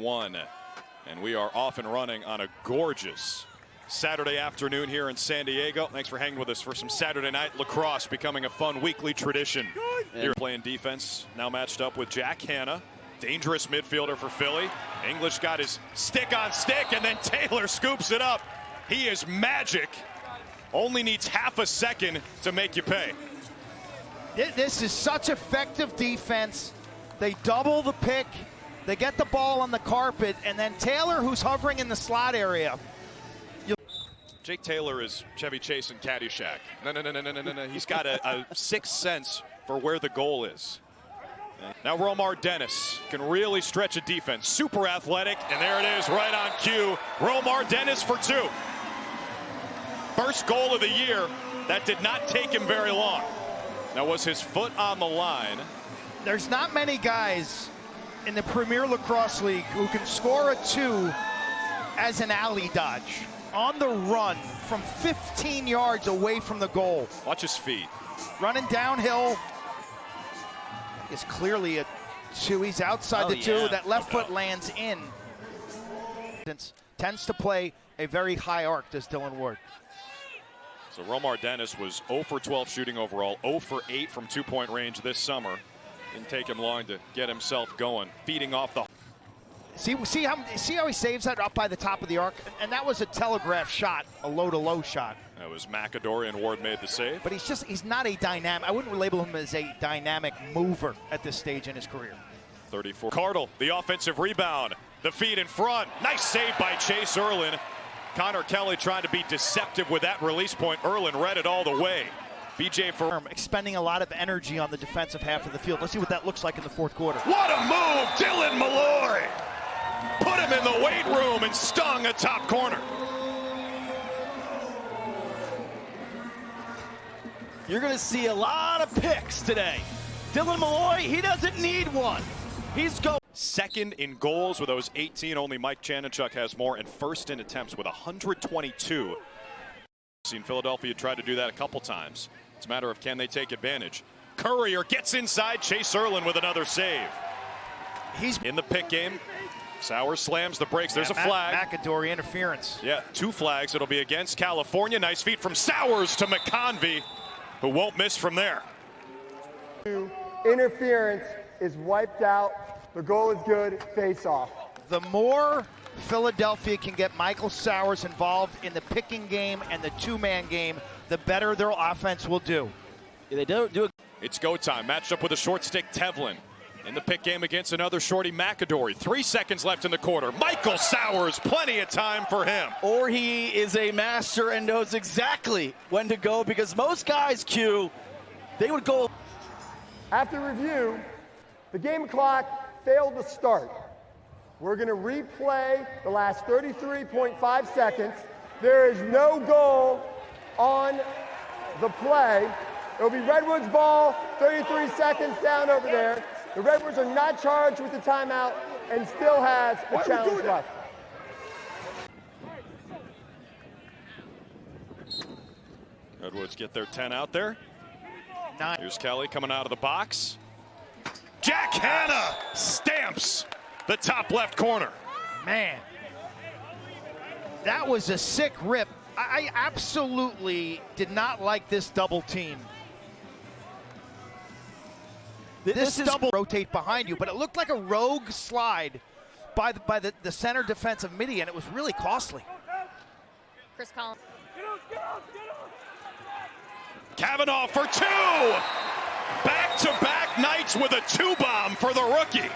1. And we are off and running on a gorgeous Saturday afternoon here in San Diego. Thanks for hanging with us for some Saturday night lacrosse, becoming a fun weekly tradition. Here playing defense, now matched up with Jack Hanna. Dangerous midfielder for Philly. English got his stick on stick, and then Taylor scoops it up. He is magic. Only needs half a second to make you pay. This is such effective defense. They double the pick. They get the ball on the carpet, and then Taylor, who's hovering in the slot area. Jake Taylor is Chevy Chase and Caddyshack. No. He's got a sixth sense for where the goal is. Now Romar Dennis can really stretch a defense. Super athletic, and there it is right on cue. Romar Dennis for 2. First goal of the year. That did not take him very long. Now was his foot on the line. There's not many guys in the Premier Lacrosse League who can score a 2 as an alley dodge. On the run from 15 yards away from the goal. Watch his feet. Running downhill is clearly a 2. He's outside the 2. That left foot lands in. Tends to play a very high arc, does Dylan Ward. So Romar Dennis was 0 for 12 shooting overall, 0 for 8 from 2-point range this summer. Didn't take him long to get himself going, feeding off the. See how he saves that up by the top of the arc? And that was a telegraph shot, a low-to-low shot. That was McAdory, and Ward made the save. But he's not a dynamic. I wouldn't label him as a dynamic mover at this stage in his career. 34. Cardle, the offensive rebound. The feed in front. Nice save by Chase Erlin. Connor Kelly trying to be deceptive with that release point. Erlin read it all the way. BJ Firm expending a lot of energy on the defensive half of the field. Let's see what that looks like in the fourth quarter. What a move, Dylan Malloy! Put him in the weight room and stung a top corner. You're going to see a lot of picks today. Dylan Malloy, he doesn't need one. He's going. Second in goals with those 18. Only Mike Chanichuk has more, and first in attempts with 122. Seen Philadelphia try to do that a couple times. It's a matter of can they take advantage. Courier gets inside. Chase Erlin with another save. He's in the pick game. Sowers slams the brakes. There's a flag. McAdory interference. Yeah, 2 flags. It'll be against California. Nice feed from Sowers to McConvey, who won't miss from there. Interference is wiped out. The goal is good. Face off. The more Philadelphia can get Michael Sowers involved in the picking game and the 2-man game, the better their offense will do. Yeah, they do it. It's go time. Matched up with a short stick, Tevlin. In the pick game against another shorty, McAdory. 3 seconds left in the quarter. Michael Sowers, plenty of time for him. Or he is a master and knows exactly when to go, because most guys, Q, they would go. After review, the game clock failed to start. We're going to replay the last 33.5 seconds. There is no goal on the play. It'll be Redwoods ball, 33 seconds down over there. The Redwoods are not charged with the timeout and still has a challenge left. Redwoods get their 10 out there. 9. Here's Kelly coming out of the box. Jack Hanna stamps the top left corner. Man, that was a sick rip. I absolutely did not like this double team. This double rotate behind you, but it looked like a rogue slide by the center defensive midi, and it was really costly. Chris Collins. Kavanaugh for 2. Back-to-back nights with a 2-bomb for the rookie.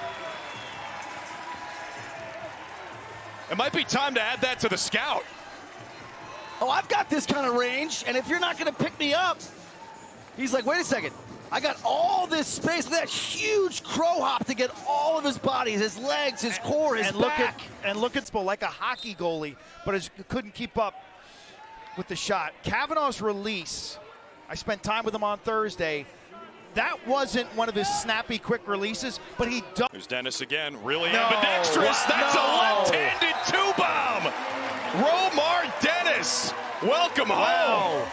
It might be time to add that to the scout. Oh, I've got this kind of range, and if you're not going to pick me up, he's like, wait a second. I got all this space, that huge crow hop to get all of his body, his legs, his core, his back. Look at like a hockey goalie, but couldn't keep up with the shot. Kavanaugh's release, I spent time with him on Thursday. That wasn't one of his snappy, quick releases, but he does. There's Dennis again, really ambidextrous. That's a left-handed 2-bomb. Romar Dennis, welcome home.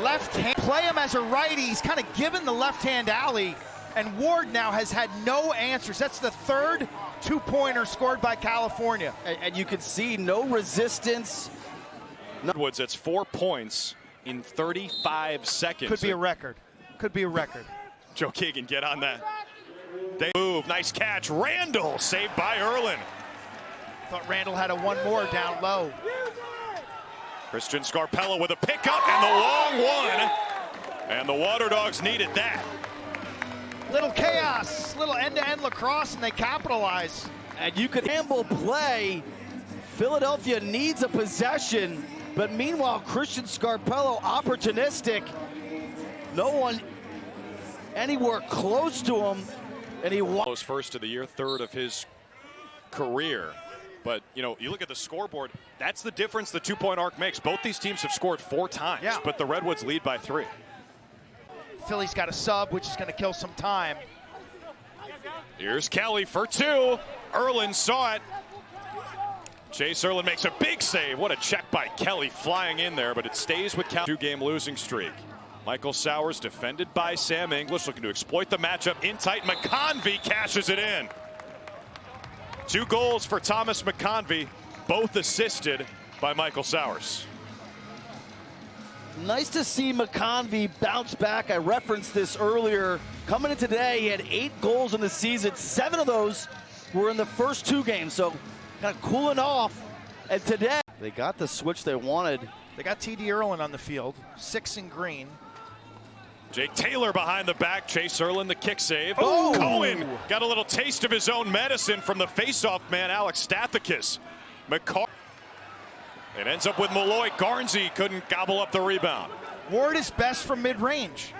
Left hand, play him as a righty. He's kind of given the left-hand alley And Ward now has had no answers. That's the third two-pointer scored by California. And you can see no resistance. Redwoods, that's 4 points in 35 seconds. Could be a record. Could be a record. Joe Keegan, get on that. They move. Nice catch. Randall saved by Erlin. Thought Randall had a one more down low. Christian Scarpello with a pickup and the long one. And the Waterdogs needed that. Little chaos, little end-to-end lacrosse, and they capitalize. And you could handle play. Philadelphia needs a possession, but meanwhile, Christian Scarpello opportunistic. No one anywhere close to him, and he was first of the year, third of his career. But, you know, you look at the scoreboard, that's the difference the two-point arc makes. Both these teams have scored 4 times, but the Redwoods lead by 3. Philly's got a sub, which is going to kill some time. Here's Kelly for 2. Erlin saw it. Chase Erlin makes a big save. What a check by Kelly flying in there, but it stays with Cal. 2-game losing streak. Michael Sowers defended by Sam English, looking to exploit the matchup in tight. McConvey cashes it in. 2 goals for Thomas McConvey, both assisted by Michael Sowers. Nice to see McConvey bounce back. I referenced this earlier. Coming in today, he had 8 goals in the season. 7 of those were in the first 2 games, so kind of cooling off. And today, they got the switch they wanted. They got T.D. Erlin on the field, 6 in green. Jake Taylor behind the back. Chase Erlin, the kick save. Oh! Cohen got a little taste of his own medicine from the faceoff man, Alex Stathakis. It ends up with Malloy. Garnsey couldn't gobble up the rebound. Ward is best from mid-range.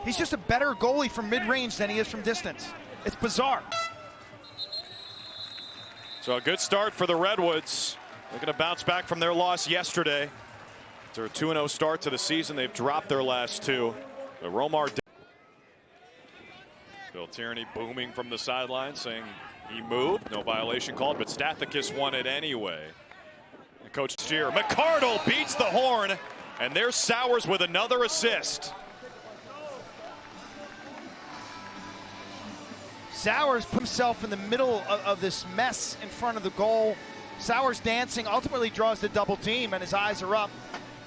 He's just a better goalie from mid-range than he is from distance. It's bizarre. So a good start for the Redwoods. They're going to bounce back from their loss yesterday. After a 2-0 start to the season, they've dropped their last 2. The Romar. Bill Tierney booming from the sideline, saying he moved. No violation called, but Stathakis won it anyway. And Coach Steer. McCardle beats the horn, and there's Sowers with another assist. Sowers put himself in the middle of this mess in front of the goal. Sowers dancing, ultimately draws the double team, and his eyes are up.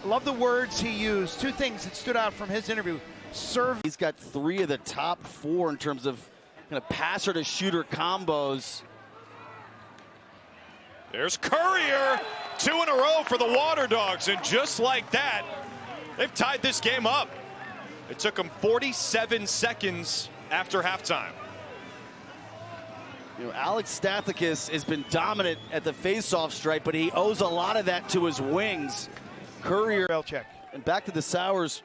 I love the words he used. 2 things that stood out from his interview. Serve. He's got 3 of the top 4 in terms of kind of passer to shooter combos. There's Courier. 2 in a row for the Waterdogs, and just like that, they've tied this game up. It took them 47 seconds after halftime. You know, Alex Stathakis has been dominant at the faceoff stripe, but he owes a lot of that to his wings. Courier. Check. And back to the Sowers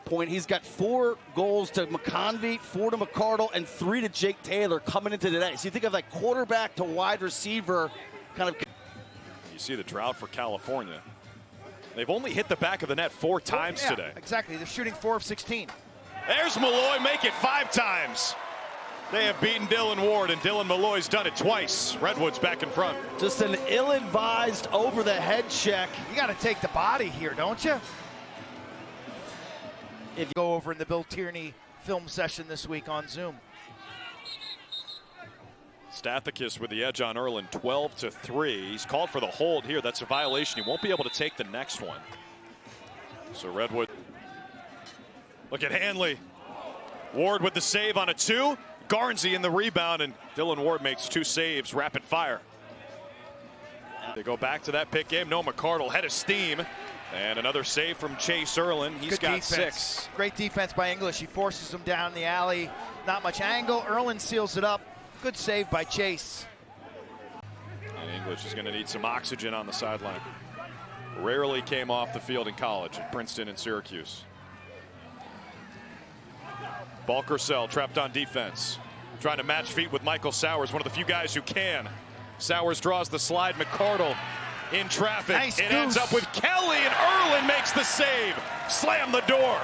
point, he's got 4 goals to McConvey, 4 to McCardle, and 3 to Jake Taylor coming into today. So you think of like quarterback to wide receiver kind of. You see the drought for California. They've only hit the back of the net 4 times today. Exactly. They're shooting 4 of 16. There's Malloy, make it 5 times. They have beaten Dylan Ward, and Dylan Malloy's done it twice. Redwoods back in front. Just an ill-advised over-the-head check. You got to take the body here, don't you? If you go over in the Bill Tierney film session this week on Zoom. Stathakis with the edge on Erlin, 12-3. He's called for the hold here. That's a violation. He won't be able to take the next one. So Redwood. Look at Hanley. Ward with the save on a 2. Garnsey in the rebound, and Dylan Ward makes 2 saves, rapid fire. They go back to that pick game. No, McCardle, head of steam. And another save from Chase Erlin. He's got defense. 6. Great defense by English. He forces him down the alley. Not much angle. Erlin seals it up. Good save by Chase. And English is going to need some oxygen on the sideline. Rarely came off the field in college at Princeton and Syracuse. Balcarcel trapped on defense. Trying to match feet with Michael Sowers, one of the few guys who can. Sowers draws the slide. McCardle in traffic. Nice it ends up with Kelly, and Erlin makes the save. Slam the door.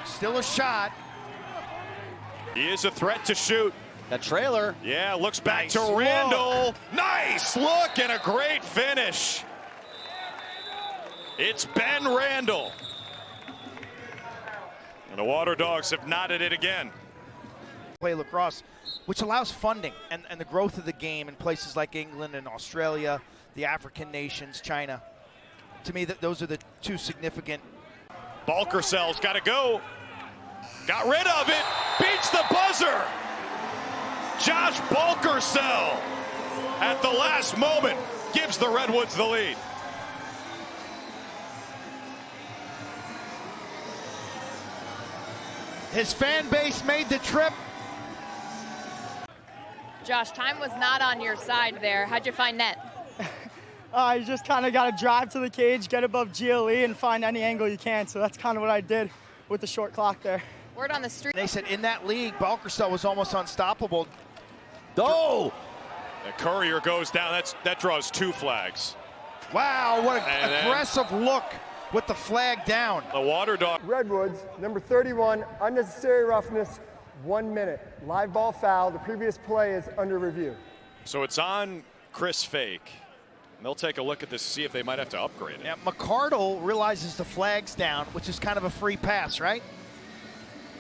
Still a shot. He is a threat to shoot. That trailer. Yeah, looks back Nice to Randall. Nice look and a great finish. It's Ben Randall. And the Waterdogs have knotted it again. play lacrosse, which allows funding and the growth of the game in places like England and Australia, the African nations, China. To me, those are the two significant. Balkersell's got to go. Got rid of it. Beats the buzzer. Josh Balkersell at the last moment gives the Redwoods the lead. His fan base made the trip. Josh, time was not on your side there. How'd you find net? You just kind of got to drive to the cage, get above GLE, and find any angle you can. So that's kind of what I did with the short clock there. Word on the street. They said in that league, Balkersell was almost unstoppable. Oh! The Courier goes down. That draws 2 flags. Wow, what an aggressive look with the flag down. The Waterdog. Redwoods, number 31, unnecessary roughness, 1 minute. Live ball foul. The previous play is under review. So it's on Chris Fake. And they'll take a look at this to see if they might have to upgrade it. Yeah, McCardle realizes the flag's down, which is kind of a free pass, right?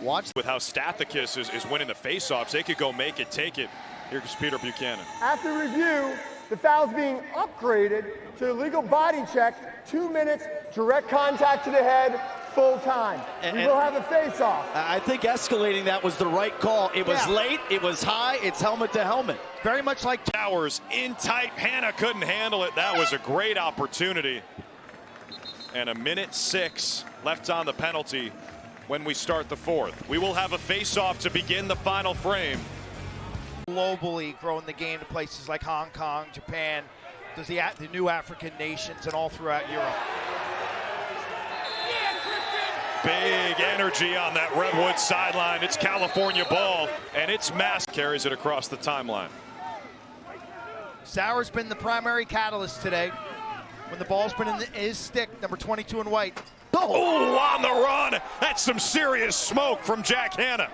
Watch with how Stathakis is winning the faceoffs. They could go make it, take it. Here's Peter Buchanan. After review, the foul's being upgraded to a legal body check, 2 minutes, direct contact to the head, full time. We will have a face-off. I think escalating that was the right call. It was late, it was high, it's helmet to helmet. Very much like Towers in tight. Hannah couldn't handle it. That was a great opportunity. And 1:06 left on the penalty when we start the 4th. We will have a face-off to begin the final frame. globally growing the game to places like Hong Kong, Japan, there's the new African nations, and all throughout Europe. Big energy on that Redwoods sideline. It's California ball, and it's Mass carries it across the timeline. Sauer's been the primary catalyst today when the ball's been in his stick, number 22 in white. Oh, on the run. That's some serious smoke from Jack Hanna.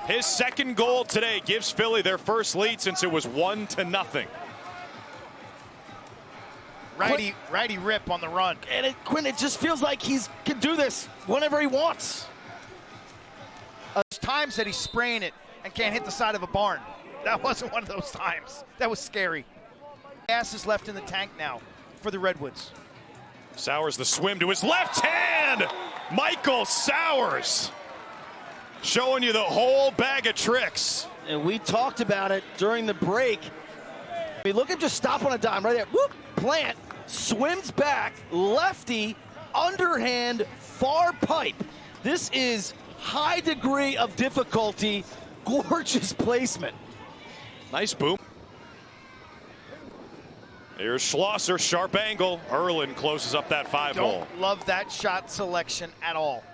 His second goal today gives Philly their first lead since it was 1-0. Righty rip on the run. And Quinn, it just feels like he can do this whenever he wants. There's times that he's spraying it and can't hit the side of a barn. That wasn't one of those times. That was scary. Gas is left in the tank now for the Redwoods. Sowers the swim to his left hand. Michael Sowers showing you the whole bag of tricks. And we talked about it during the break. I mean, look at just stop on a dime right there. Whoop, plant, swims back, lefty, underhand, far pipe. This is high degree of difficulty, gorgeous placement. Nice boom. Here's Schlosser, sharp angle. Erlin closes up that 5-hole. Don't love that shot selection at all.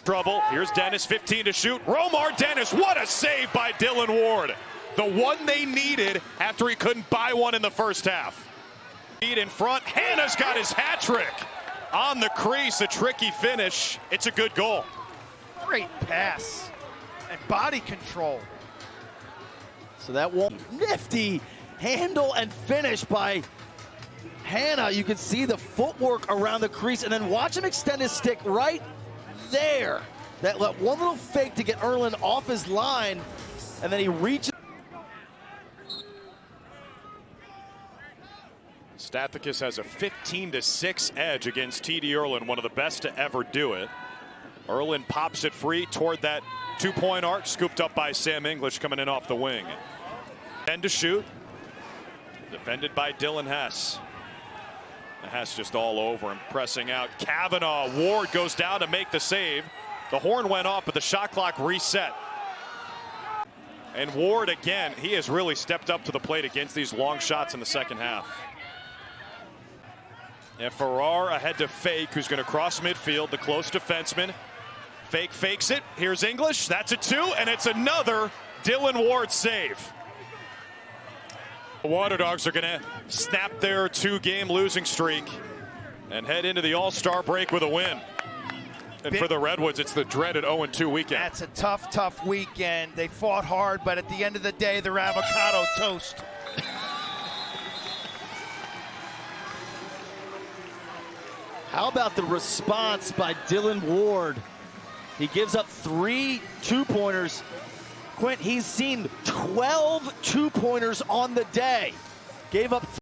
Trouble. Here's Dennis, 15 to shoot. Romar Dennis, what a save by Dylan Ward. The one they needed after he couldn't buy one in the first half. Lead in front. Hannah's got his hat trick. On the crease, a tricky finish. It's a good goal. Great pass and body control. So that one nifty handle and finish by Hannah. You can see the footwork around the crease, and then watch him extend his stick right there. That one little fake to get Erlin off his line, and then he reaches. Stathakis has a 15-6 edge against T.D. Erlin, one of the best to ever do it. Erlin pops it free toward that two-point arc, scooped up by Sam English coming in off the wing. 10 to shoot. Defended by Dylan Hess. Hess just all over him, pressing out. Kavanaugh, Ward goes down to make the save. The horn went off, but the shot clock reset. And Ward, again, he has really stepped up to the plate against these long shots in the second half. And Farrar ahead to Fake, who's going to cross midfield, the close defenseman. Fake fakes it. Here's English. That's a 2, and it's another Dylan Ward save. The Waterdogs are going to snap their 2-game losing streak and head into the All-Star break with a win. And for the Redwoods, it's the dreaded 0-2 weekend. That's a tough weekend. They fought hard, but at the end of the day, they're avocado toast. How about the response by Dylan Ward? He gives up 3 two-pointers Quint, he's seen 12 two-pointers on the day. Gave up